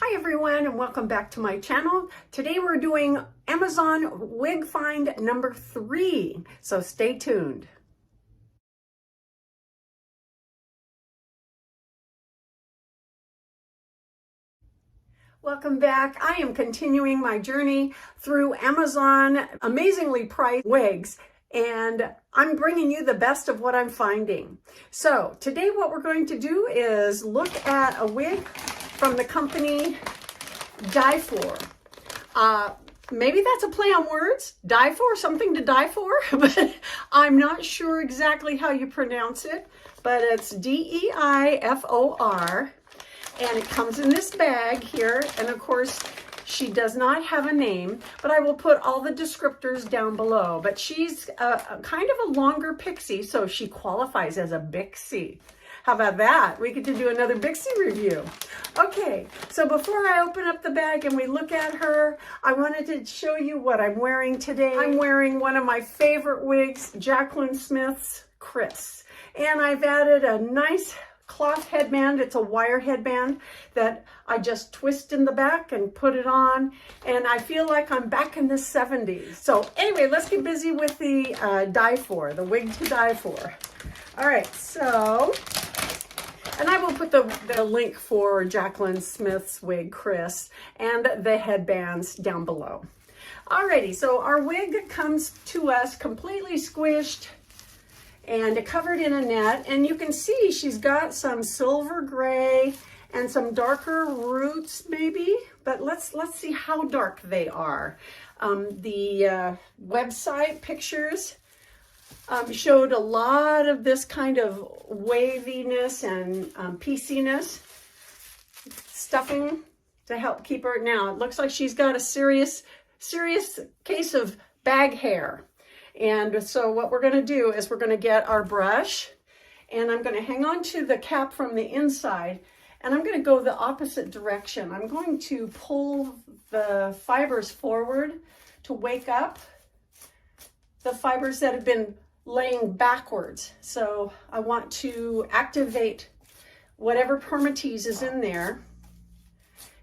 Hi everyone, and welcome back to my channel. Today we're doing Amazon wig find number 3, so stay tuned. Welcome back. I am continuing my journey through Amazon amazingly priced wigs, and I'm bringing you the best of what I'm finding. So today what we're going to do is look at a wig from the company Die For. Maybe that's a play on words, die for, something to die for, but I'm not sure exactly how you pronounce it, but it's D-E-I-F-O-R, and it comes in this bag here, and of course, she does not have a name, but I will put all the descriptors down below, but she's kind of a longer pixie, so she qualifies as a Bixie. How about that? We get to do another Bixie review. Okay, so before I open up the bag and we look at her, I wanted to show you what I'm wearing today. I'm wearing one of my favorite wigs, Jaclyn Smith's Chris. And I've added a nice cloth headband. It's a wire headband that I just twist in the back and put it on. And I feel like I'm back in the 70s. So anyway, let's get busy with the Die For, the wig to die for. All right, so... And I will put the link for Jaclyn Smith's wig, Chris, and the headbands down below. Alrighty, so our wig comes to us completely squished and covered in a net. And you can see she's got some silver gray and some darker roots maybe, but let's see how dark they are. The website pictures showed a lot of this kind of waviness and pieciness, stuffing to help keep her. Now it looks like she's got a serious case of bag hair. And so what we're going to do is we're going to get our brush, and I'm going to hang on to the cap from the inside, and I'm going to go the opposite direction. I'm going to pull the fibers forward to wake up the fibers that have been laying backwards. So I want to activate whatever permatease is in there,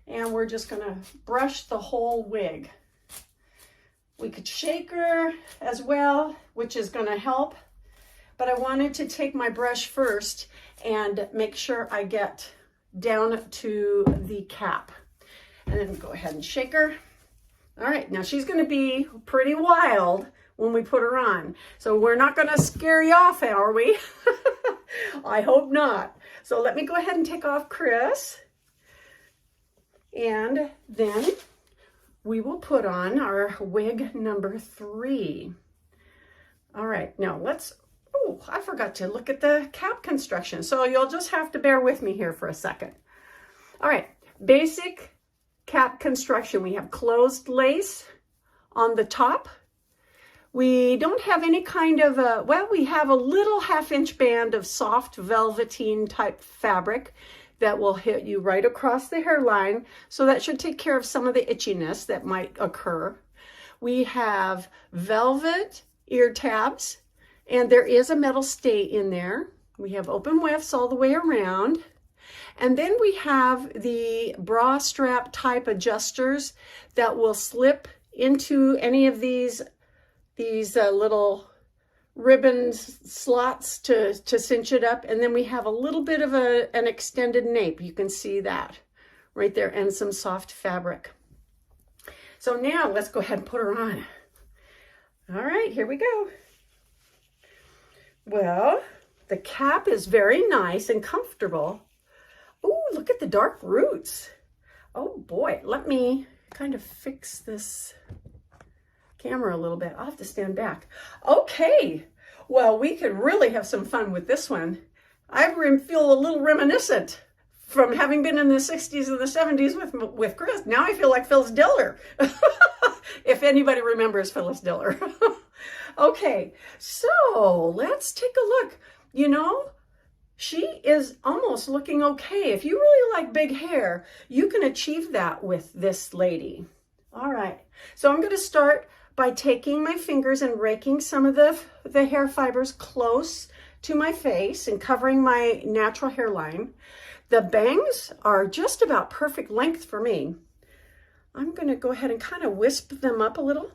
and we're just going to brush the whole wig. We could shake her as well, which is going to help, but I wanted to take my brush first and make sure I get down to the cap, and then go ahead and shake her. All right, now she's going to be pretty wild when we put her on. So we're not going to scare you off, are we? I hope not. So let me go ahead and take off Chris. And then we will put on our wig number 3. All right, now let's, oh, I forgot to look at the cap construction. So you'll just have to bear with me here for a second. All right, basic cap construction. We have closed lace on the top. We don't have any kind of a, well, we have a little 1/2-inch band of soft velveteen type fabric that will hit you right across the hairline. So that should take care of some of the itchiness that might occur. We have velvet ear tabs, and there is a metal stay in there. We have open wefts all the way around. And then we have the bra strap type adjusters that will slip into any of these little ribbon slots to cinch it up. And then we have a little bit of an extended nape. You can see that right there, and some soft fabric. So now let's go ahead and put her on. All right, here we go. Well, the cap is very nice and comfortable. Oh, look at the dark roots. Oh boy, let me kind of fix this camera a little bit. I'll have to stand back. Okay, well, we could really have some fun with this one. I feel a little reminiscent from having been in the 60s and the 70s with Chris. Now I feel like Phyllis Diller, if anybody remembers Phyllis Diller. Okay, so let's take a look. You know, she is almost looking okay. If you really like big hair, you can achieve that with this lady. All right, so I'm going to start by taking my fingers and raking some of the hair fibers close to my face and covering my natural hairline. The bangs are just about perfect length for me. I'm going to go ahead and kind of wisp them up a little.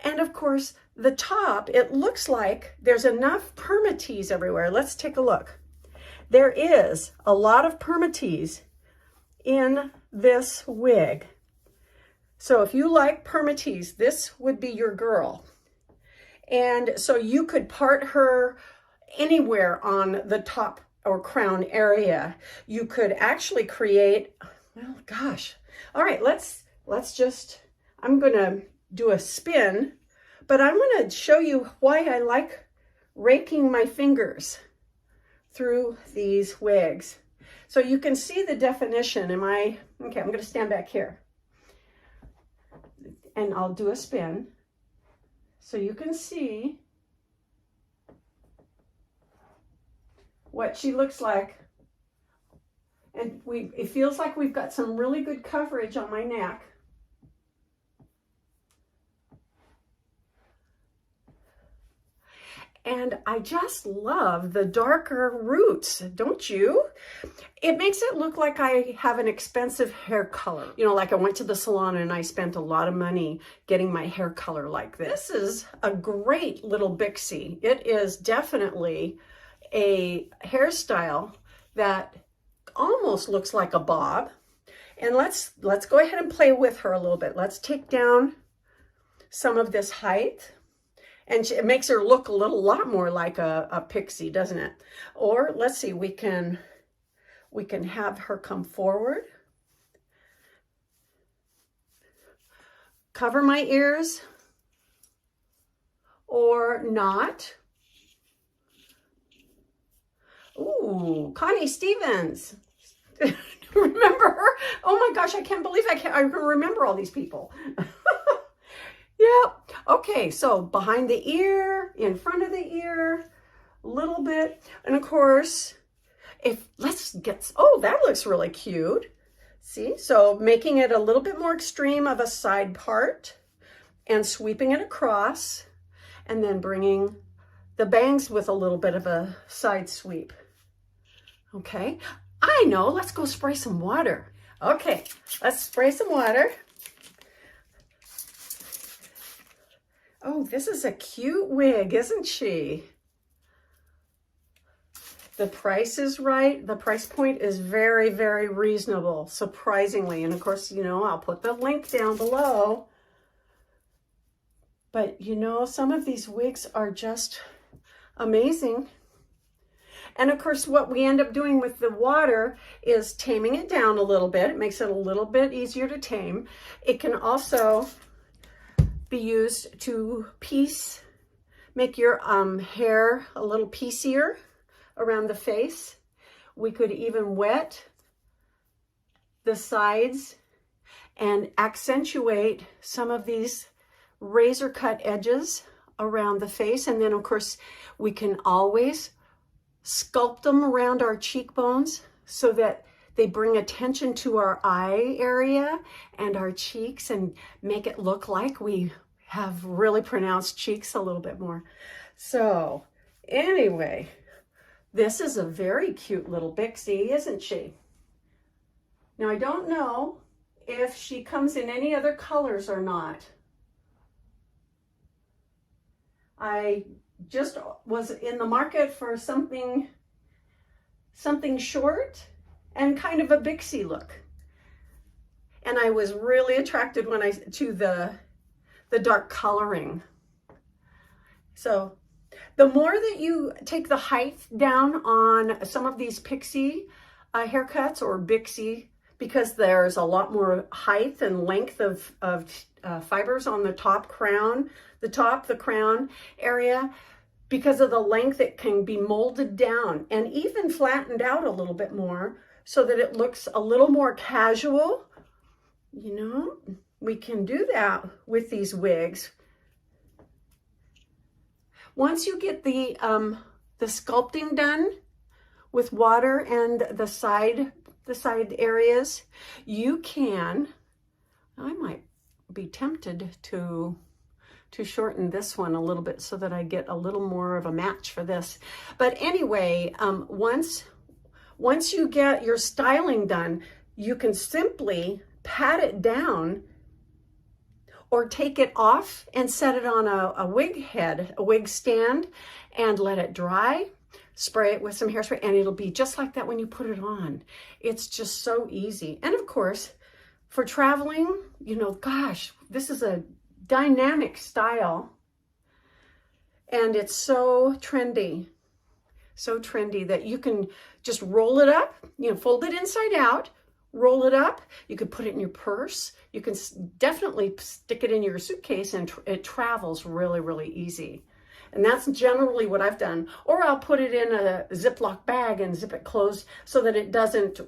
And of course, the top, it looks like there's enough permatease everywhere. Let's take a look. There is a lot of permatease in this wig. So if you like permatease, this would be your girl. And so you could part her anywhere on the top or crown area. You could actually create, well, gosh. All right, let's just, I'm gonna do a spin, but I'm gonna show you why I like raking my fingers through these wigs. So you can see the definition. Okay, I'm gonna stand back here. And I'll do a spin. So you can see what she looks like. And it feels like we've got some really good coverage on my neck. And I just love the darker roots, don't you? It makes it look like I have an expensive hair color. You know, like I went to the salon and I spent a lot of money getting my hair color like this. This is a great little Bixie. It is definitely a hairstyle that almost looks like a bob. And let's go ahead and play with her a little bit. Let's take down some of this height. And it makes her look a lot more like a pixie, doesn't it? Or let's see, we can have her come forward. Cover my ears or not. Ooh, Connie Stevens. Remember her? Oh my gosh, I can't believe I can remember all these people. Yep. Okay, so behind the ear, in front of the ear, a little bit. And of course, oh, that looks really cute. See, so making it a little bit more extreme of a side part and sweeping it across and then bringing the bangs with a little bit of a side sweep. Okay, I know, let's go spray some water. Okay, let's spray some water. Oh, this is a cute wig, isn't she? The price is right. The price point is very, very reasonable, surprisingly. And of course, you know, I'll put the link down below. But you know, some of these wigs are just amazing. And of course, what we end up doing with the water is taming it down a little bit. It makes it a little bit easier to tame. It can also be used to make your hair a little piecier around the face. We could even wet the sides and accentuate some of these razor cut edges around the face. And then of course, we can always sculpt them around our cheekbones so that they bring attention to our eye area and our cheeks and make it look like we have really pronounced cheeks a little bit more. So anyway, this is a very cute little Bixie, isn't she? Now I don't know if she comes in any other colors or not. I just was in the market for something short and kind of a Bixie look. And I was really attracted to the dark coloring. So the more that you take the height down on some of these pixie haircuts or Bixie, because there's a lot more height and length of fibers on the top crown, the crown area, because of the length, it can be molded down and even flattened out a little bit more so that it looks a little more casual. You know, we can do that with these wigs. Once you get the sculpting done with water and the side areas, you can, I might be tempted to to shorten this one a little bit so that I get a little more of a match for this. But anyway, once you get your styling done, you can simply pat it down or take it off and set it on a wig head, a wig stand, and let it dry. Spray it with some hairspray, and it'll be just like that when you put it on. It's just so easy. And of course, for traveling, you know, gosh, this is a dynamic style, and it's so trendy that you can just roll it up, you know, fold it inside out, roll it up. You could put it in your purse. You can definitely stick it in your suitcase, and it travels really, really easy. And that's generally what I've done. Or I'll put it in a Ziploc bag and zip it closed so that it doesn't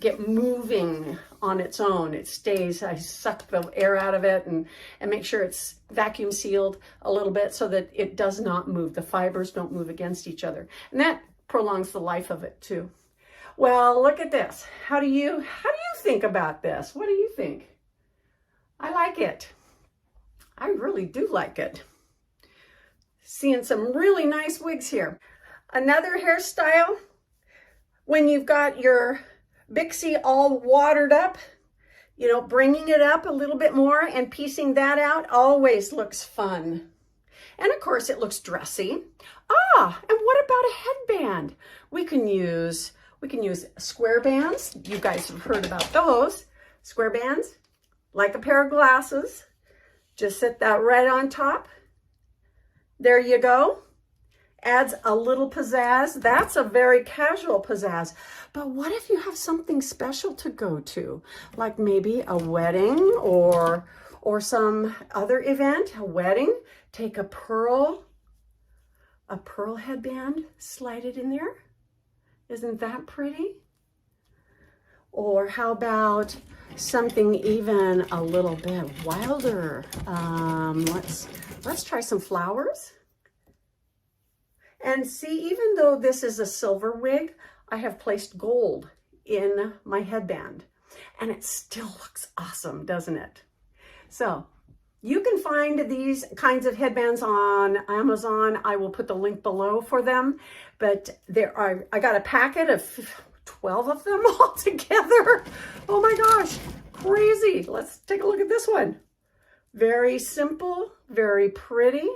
get moving on its own. It stays, I suck the air out of it and make sure it's vacuum sealed a little bit so that it does not move. The fibers don't move against each other. And that prolongs the life of it too. Well, look at this. How do you think about this? What do you think? I like it. I really do like it. Seeing some really nice wigs here. Another hairstyle, when you've got your Bixie all watered up, you know, bringing it up a little bit more and piecing that out always looks fun. And of course it looks dressy. Ah, and what about a headband? We can use square bands. You guys have heard about those. Square bands, like a pair of glasses. Just set that right on top. There you go. Adds a little pizzazz. That's a very casual pizzazz. But what if you have something special to go to? Like maybe a wedding or some other event, a wedding. Take a pearl headband, slide it in there. Isn't that pretty? Or how about something even a little bit wilder? Let's try some flowers. And see, even though this is a silver wig, I have placed gold in my headband. And it still looks awesome, doesn't it? So you can find these kinds of headbands on Amazon. I will put the link below for them. But I got a packet of 12 of them all together. Oh my gosh, crazy. Let's take a look at this one. Very simple, very pretty.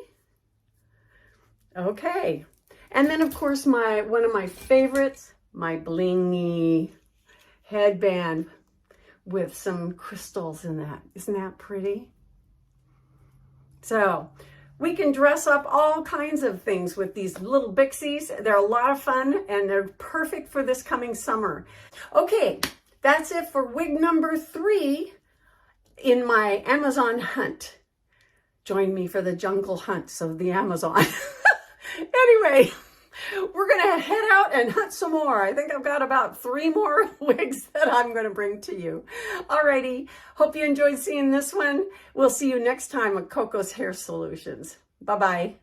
Okay. And then of course one of my favorites, my blingy headband with some crystals in that. Isn't that pretty? So we can dress up all kinds of things with these little Bixies. They're a lot of fun and they're perfect for this coming summer. Okay, that's it for wig number 3 in my Amazon hunt. Join me for the jungle hunts of the Amazon. Anyway, we're gonna head out and hunt some more. I think I've got about 3 more wigs that I'm gonna bring to you. Alrighty, hope you enjoyed seeing this one. We'll see you next time with Coco's Hair Solutions. Bye-bye.